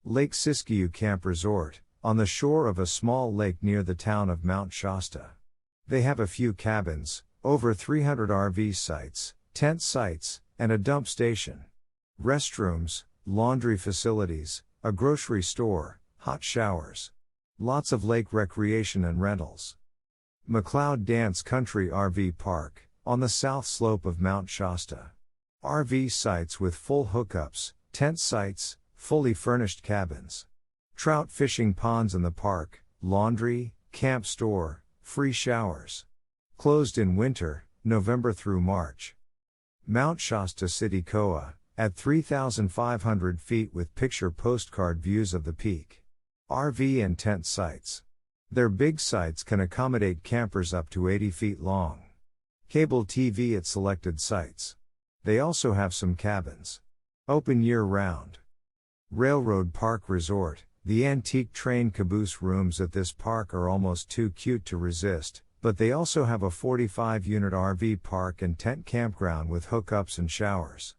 Lake Siskiyou Camp Resort, on the shore of a small lake near the town of Mount Shasta. They have a few cabins, over 300 RV sites, tent sites, and a dump station. Restrooms, laundry facilities, a grocery store, hot showers. Lots of lake recreation and rentals. McCloud Dance Country RV Park, on the south slope of Mount Shasta. RV sites with full hookups, tent sites, fully furnished cabins. Trout fishing ponds in the park, laundry, camp store, free showers. Closed in winter, November through March. Mount Shasta City KOA, at 3,500 feet with picture-postcard views of the peak. RV and tent sites. Their big sites can accommodate campers up to 80 feet long. Cable TV at selected sites. They also have some cabins. Open year-round. Railroad Park Resort. The antique train caboose rooms at this park are almost too cute to resist, but they also have a 45-unit RV park and tent campground with hookups and showers.